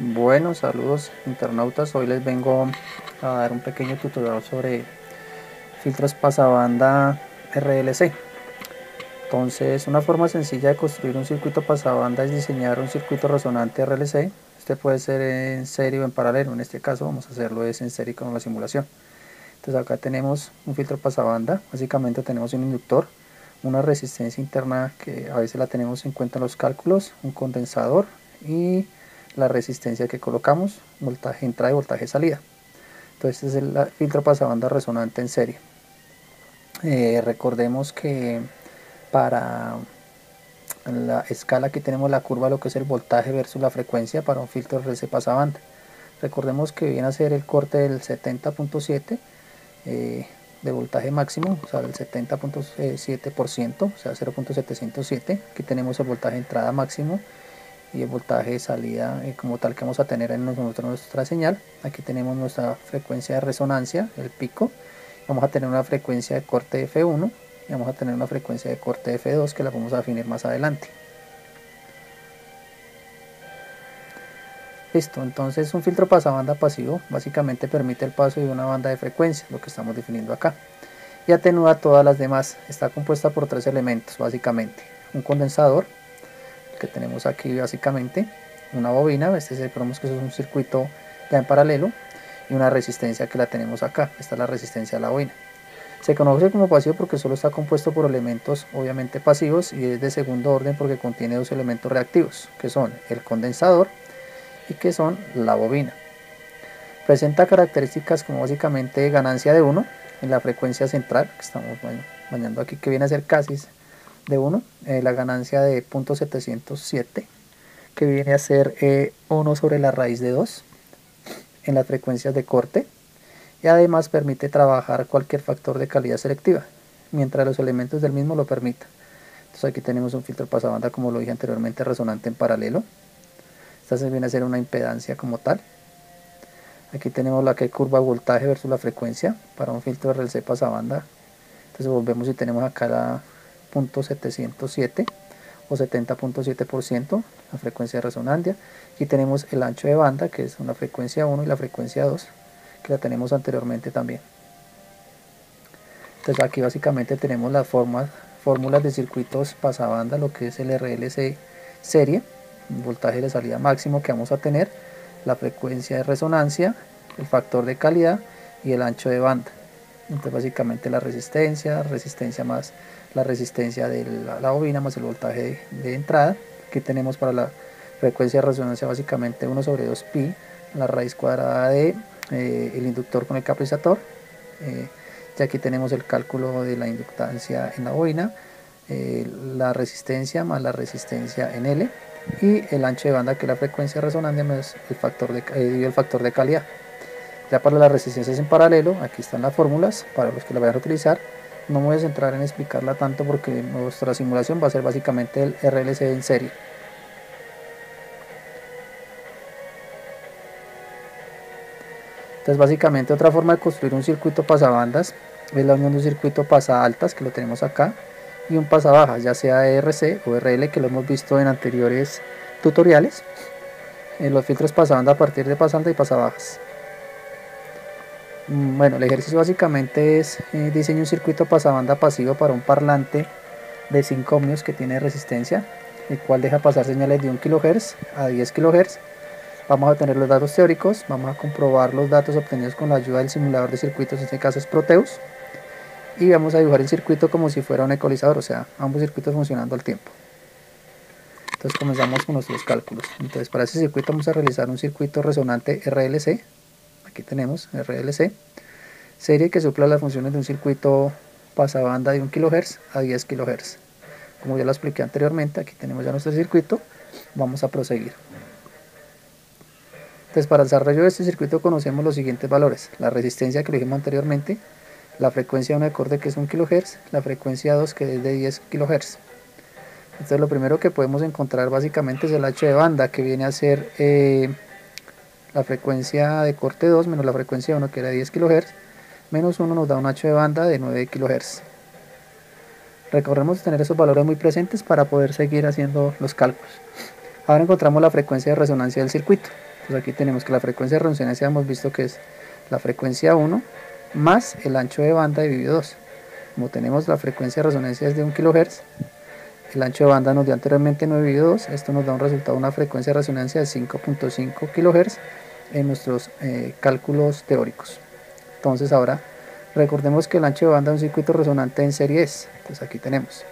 Bueno, saludos internautas, hoy les vengo a dar un pequeño tutorial sobre filtros pasabanda RLC. Entonces, una forma sencilla de construir un circuito pasabanda es diseñar un circuito resonante RLC. Este puede ser en serie o en paralelo, en este caso vamos a hacerlo en serie con la simulación. Entonces acá tenemos un filtro pasabanda, básicamente tenemos un inductor, una resistencia interna que a veces la tenemos en cuenta en los cálculos, un condensador y la resistencia que colocamos, voltaje entrada y voltaje salida. Entonces este es el filtro pasabanda resonante en serie. Recordemos que para la escala que tenemos la curva lo que es el voltaje versus la frecuencia para un filtro RC pasabanda. Recordemos que viene a ser el corte del 70.7 de voltaje máximo, o sea, el 70.7%, o sea, 0.707. Aquí tenemos el voltaje de entrada máximo y el voltaje de salida como tal que vamos a tener en nuestra señal. Aquí tenemos nuestra frecuencia de resonancia, el pico. Vamos a tener una frecuencia de corte F1 y vamos a tener una frecuencia de corte F2 que la vamos a definir más adelante. Listo, entonces un filtro pasabanda pasivo básicamente permite el paso de una banda de frecuencia, lo que estamos definiendo acá, y atenúa todas las demás. Está compuesta por tres elementos básicamente: un condensador, que tenemos aquí básicamente, una bobina, esperamos que eso es un circuito ya en paralelo, y una resistencia que la tenemos acá. Esta es la resistencia de la bobina. Se conoce como pasivo porque solo está compuesto por elementos obviamente pasivos, y es de segundo orden porque contiene dos elementos reactivos, que son el condensador y que son la bobina. Presenta características como básicamente ganancia de 1 en la frecuencia central, que estamos bañando aquí, que viene a ser casi de 1, la ganancia de 0.707, que viene a ser 1 sobre la raíz de 2 en las frecuencias de corte, y además permite trabajar cualquier factor de calidad selectiva, mientras los elementos del mismo lo permitan. Entonces aquí tenemos un filtro pasabanda, como lo dije anteriormente, resonante en paralelo. Esta se viene a ser una impedancia como tal. Aquí tenemos la que curva voltaje versus la frecuencia para un filtro RLC pasabanda. Entonces volvemos y tenemos acá la 0.707 o 70.7%, la frecuencia de resonancia. Aquí tenemos el ancho de banda, que es una frecuencia 1, y la frecuencia 2, que la tenemos anteriormente también. Entonces aquí básicamente tenemos las fórmulas de circuitos pasabanda, lo que es el RLC serie, el voltaje de salida máximo que vamos a tener, la frecuencia de resonancia, el factor de calidad y el ancho de banda. Entonces básicamente la resistencia más la resistencia de la bobina más el voltaje de entrada. Aquí tenemos para la frecuencia de resonancia básicamente 1 sobre 2 pi, la raíz cuadrada de el inductor con el capacitador. Y aquí tenemos el cálculo de la inductancia en la bobina, la resistencia más la resistencia en L, y el ancho de banda, que es la frecuencia resonancia más el factor de calidad. Ya para las resistencias en paralelo, aquí están las fórmulas para los que la vayan a utilizar. No me voy a centrar en explicarla tanto porque nuestra simulación va a ser básicamente el RLC en serie. Entonces básicamente otra forma de construir un circuito pasabandas es la unión de un circuito pasa altas, que lo tenemos acá, y un pasa bajas, ya sea RC o RL, que lo hemos visto en anteriores tutoriales, en los filtros pasabanda a partir de pasa alta y pasa bajas. Bueno, el ejercicio básicamente es diseñar un circuito pasabanda pasivo para un parlante de 5 ohmios que tiene resistencia, el cual deja pasar señales de 1 kHz a 10 kHz. Vamos a tener los datos teóricos, vamos a comprobar los datos obtenidos con la ayuda del simulador de circuitos, en este caso es Proteus, y vamos a dibujar el circuito como si fuera un ecualizador, o sea, ambos circuitos funcionando al tiempo. Entonces comenzamos con nuestros cálculos. Entonces para ese circuito vamos a realizar un circuito resonante RLC. Aquí tenemos RLC serie, que supla las funciones de un circuito pasabanda de 1 kHz a 10 kHz. Como ya lo expliqué anteriormente, aquí tenemos ya nuestro circuito. Vamos a proseguir. Entonces para el desarrollo de este circuito conocemos los siguientes valores: la resistencia, que lo dijimos anteriormente, la frecuencia de un acorde, que es 1 kHz, la frecuencia 2, que es de 10 kHz. Entonces lo primero que podemos encontrar básicamente es el ancho de banda, que viene a ser la frecuencia de corte 2 menos la frecuencia 1, que era 10 kHz, menos 1 nos da un ancho de banda de 9 kHz. Recordemos tener esos valores muy presentes para poder seguir haciendo los cálculos. Ahora encontramos la frecuencia de resonancia del circuito. Entonces aquí tenemos que la frecuencia de resonancia hemos visto que es la frecuencia 1 más el ancho de banda dividido 2. Como tenemos la frecuencia de resonancia es de 1 kHz, el ancho de banda nos dio anteriormente 9 dividido 2, esto nos da un resultado, una frecuencia de resonancia de 5.5 kHz en nuestros cálculos teóricos. Entonces ahora recordemos que el ancho de banda de un circuito resonante en serie es, entonces aquí tenemos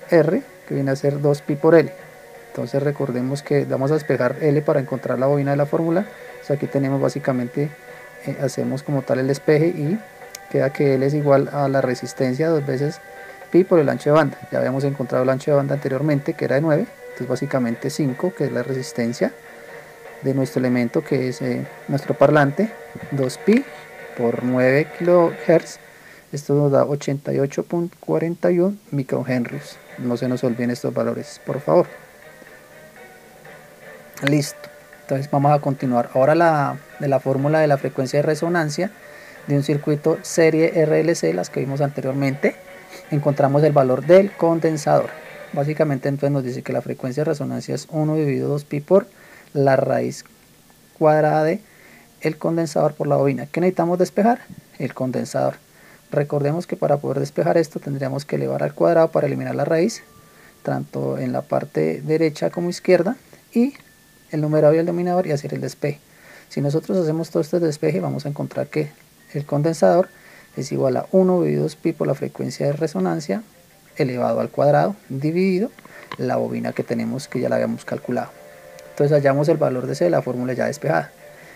R, que viene a ser 2pi por L. Entonces recordemos que vamos a despejar L para encontrar la bobina de la fórmula. Entonces aquí tenemos básicamente, hacemos como tal el despeje y queda que L es igual a la resistencia 2 veces pi por el ancho de banda. Ya habíamos encontrado el ancho de banda anteriormente, que era de 9, entonces básicamente 5, que es la resistencia de nuestro elemento, que es nuestro parlante, 2pi por 9 kHz. Esto nos da 88.41 microhenrios. No se nos olviden estos valores, por favor. Listo. Entonces vamos a continuar. Ahora de la fórmula de la frecuencia de resonancia de un circuito serie RLC, las que vimos anteriormente, encontramos el valor del condensador. Básicamente entonces nos dice que la frecuencia de resonancia es 1 dividido 2pi por la raíz cuadrada de el condensador por la bobina. ¿Qué necesitamos despejar? El condensador. Recordemos que para poder despejar esto tendríamos que elevar al cuadrado para eliminar la raíz, tanto en la parte derecha como izquierda, y el numerador y el denominador, y hacer el despeje. Si nosotros hacemos todo este despeje, vamos a encontrar que el condensador es igual a 1 dividido 2pi por la frecuencia de resonancia elevado al cuadrado dividido la bobina que tenemos, que ya la habíamos calculado. Entonces hallamos el valor de C de la fórmula ya despejada.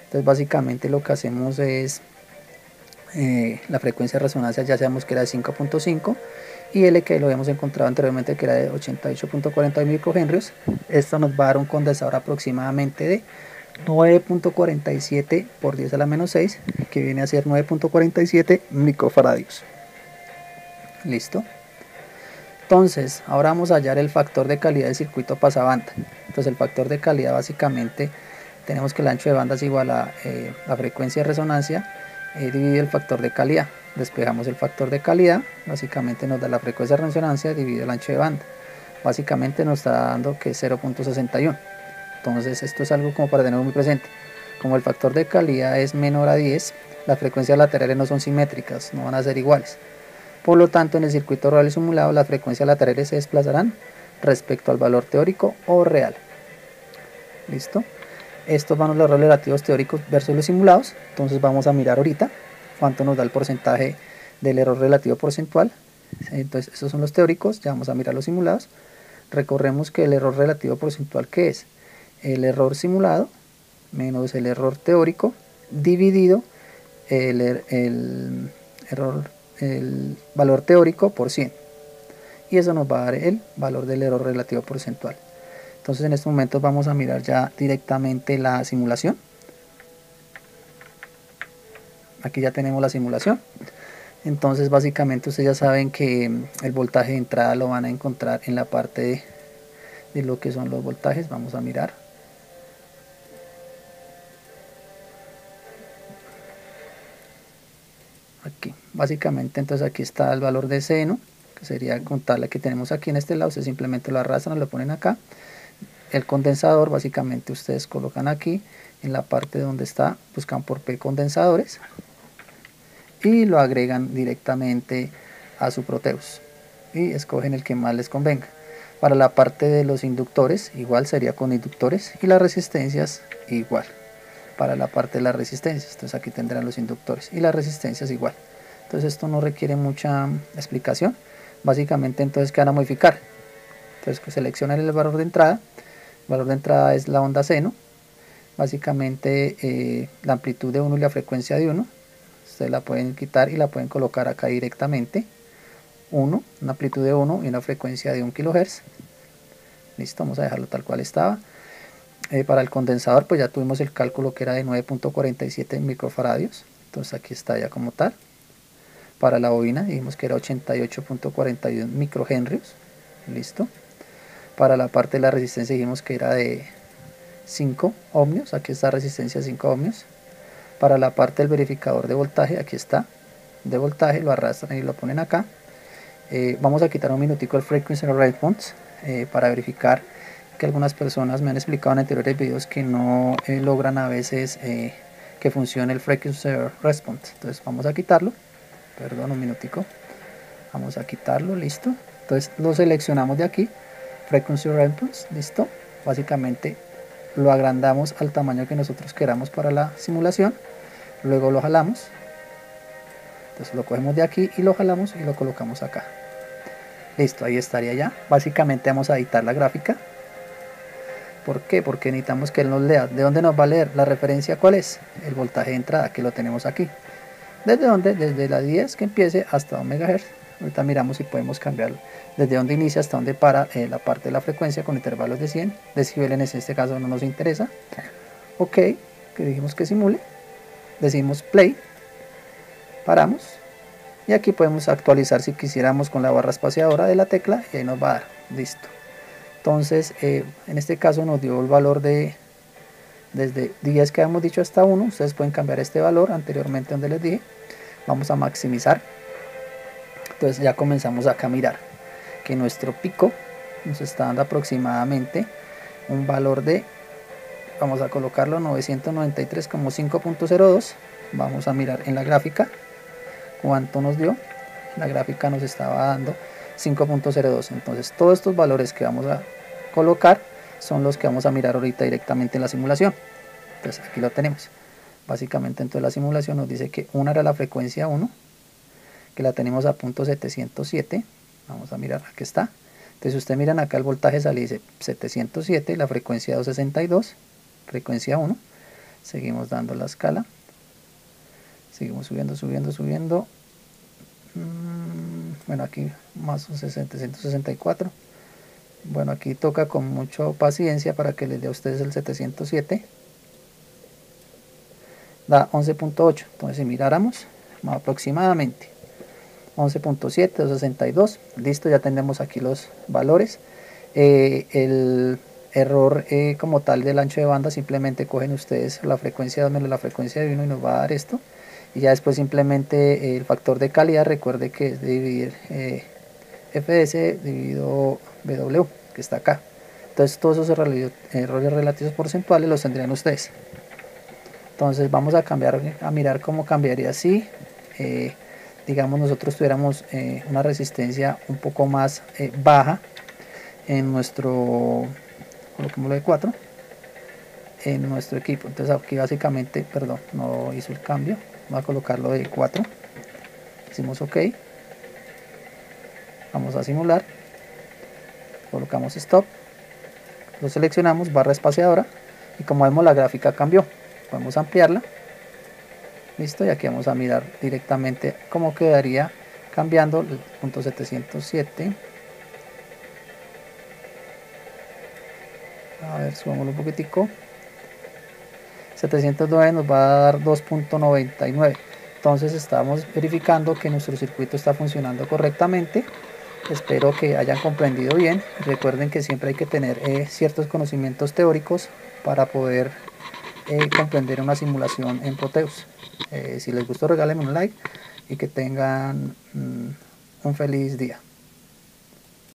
Entonces básicamente lo que hacemos es la frecuencia de resonancia ya sabemos que era de 5.5 y L, que lo habíamos encontrado anteriormente, que era de 88.40 microhenrios. Esto nos va a dar un condensador aproximadamente de 9.47 por 10 a la menos 6, que viene a ser 9.47 microfaradios. Listo. Entonces ahora vamos a hallar el factor de calidad del circuito pasabanda. Entonces el factor de calidad, básicamente tenemos que el ancho de banda es igual a la frecuencia de resonancia dividido el factor de calidad. Despejamos el factor de calidad, básicamente nos da la frecuencia de resonancia dividido el ancho de banda. Básicamente nos está dando que es 0.61. Entonces esto es algo como para tenerlo muy presente. Como el factor de calidad es menor a 10, las frecuencias laterales no son simétricas, no van a ser iguales. Por lo tanto, en el circuito real y simulado, las frecuencias laterales se desplazarán respecto al valor teórico o real. ¿Listo? Estos van los errores relativos teóricos versus los simulados. Entonces vamos a mirar ahorita cuánto nos da el porcentaje del error relativo porcentual. Entonces estos son los teóricos, ya vamos a mirar los simulados. Recordemos que el error relativo porcentual, ¿qué es? El error simulado menos el error teórico dividido el valor teórico por 100. Y eso nos va a dar el valor del error relativo porcentual. Entonces en estos momentos vamos a mirar ya directamente la simulación. Aquí ya tenemos la simulación. Entonces básicamente ustedes ya saben que el voltaje de entrada lo van a encontrar en la parte de lo que son los voltajes. Vamos a mirar. Aquí, básicamente entonces aquí está el valor de seno, que sería contar la que tenemos aquí en este lado. Ustedes simplemente lo arrastran, lo ponen acá. El condensador, básicamente ustedes colocan aquí en la parte donde está, buscan por P condensadores y lo agregan directamente a su Proteus y escogen el que más les convenga. Para la parte de los inductores, igual sería con inductores, y las resistencias igual. Para la parte de las resistencias, entonces aquí tendrán los inductores y las resistencias igual. Entonces esto no requiere mucha explicación. Básicamente entonces, ¿qué van a modificar? Entonces seleccionan el valor de entrada. El valor de entrada es la onda seno, básicamente la amplitud de 1 y la frecuencia de 1. Ustedes la pueden quitar y la pueden colocar acá directamente. 1, una amplitud de 1 y una frecuencia de 1 kHz. Listo, vamos a dejarlo tal cual estaba. Para el condensador pues ya tuvimos el cálculo que era de 9.47 microfaradios. Entonces aquí está ya como tal. Para la bobina dijimos que era 88.41 microhenrios. Listo. Para la parte de la resistencia dijimos que era de 5 ohmios. Aquí está resistencia 5 ohmios. Para la parte del verificador de voltaje, aquí está, de voltaje, lo arrastran y lo ponen acá. Vamos a quitar un minutico el frequency response para verificar que algunas personas me han explicado en anteriores videos que no logran a veces que funcione el frequency response. Entonces vamos a quitarlo, perdón, un minutico, vamos a quitarlo, listo. Entonces lo seleccionamos de aquí, frequency response, listo. Básicamente lo agrandamos al tamaño que nosotros queramos para la simulación, luego lo jalamos, entonces lo cogemos de aquí y lo jalamos y lo colocamos acá. Listo, ahí estaría ya. Básicamente vamos a editar la gráfica. ¿Por qué? Porque necesitamos que él nos lea. ¿De dónde nos va a leer? La referencia, ¿cuál es? El voltaje de entrada, que lo tenemos aquí. ¿Desde dónde? Desde la 10 que empiece hasta 1 MHz. Ahorita miramos si podemos cambiarlo. Desde dónde inicia hasta dónde para la parte de la frecuencia con intervalos de 100 decibeles. En este caso no nos interesa. Ok, que dijimos que simule. Decimos play. Paramos. Y aquí podemos actualizar si quisiéramos con la barra espaciadora de la tecla. Y ahí nos va a dar. Listo. Entonces, en este caso nos dio el valor de desde 10 que habíamos dicho hasta 1. Ustedes pueden cambiar este valor anteriormente donde les dije. Vamos a maximizar. Entonces ya comenzamos acá a mirar que nuestro pico nos está dando aproximadamente un valor de, vamos a colocarlo 993,5.02. Vamos a mirar en la gráfica cuánto nos dio. La gráfica nos estaba dando 5.02. entonces todos estos valores que vamos a colocar son los que vamos a mirar ahorita directamente en la simulación. Entonces aquí lo tenemos. Básicamente entonces la simulación nos dice que una era la frecuencia 1, que la tenemos a punto 707. Vamos a mirar, aquí está. Entonces si ustedes miran acá el voltaje sale dice 707 y la frecuencia 262, frecuencia 1. Seguimos dando la escala. Seguimos subiendo. Bueno, aquí más 764. Bueno, aquí toca con mucha paciencia para que les dé a ustedes el 707. Da 11.8. Entonces si miráramos aproximadamente 11.7, 262. Listo, ya tenemos aquí los valores. El error como tal del ancho de banda, simplemente cogen ustedes la frecuencia 2 menos la frecuencia de 1 y nos va a dar esto. Y ya después simplemente el factor de calidad, recuerde que es de dividir FS dividido BW, que está acá. Entonces todos esos errores relativos porcentuales los tendrían ustedes. Entonces vamos a cambiar, a mirar cómo cambiaría si digamos nosotros tuviéramos una resistencia un poco más baja en nuestro, coloquémoslo de 4, en nuestro equipo. Entonces aquí básicamente, perdón, no hizo el cambio, vamos a colocarlo de 4, decimos ok, vamos a simular, colocamos stop, lo seleccionamos, barra espaciadora, y como vemos la gráfica cambió. Podemos ampliarla. Listo, y aquí vamos a mirar directamente cómo quedaría cambiando el punto 707. A ver, subámoslo un poquitico. 709 nos va a dar 2.99. Entonces estamos verificando que nuestro circuito está funcionando correctamente. Espero que hayan comprendido bien. Recuerden que siempre hay que tener ciertos conocimientos teóricos para poder comprender una simulación en Proteus. Si les gustó, regálenme un like y que tengan un feliz día.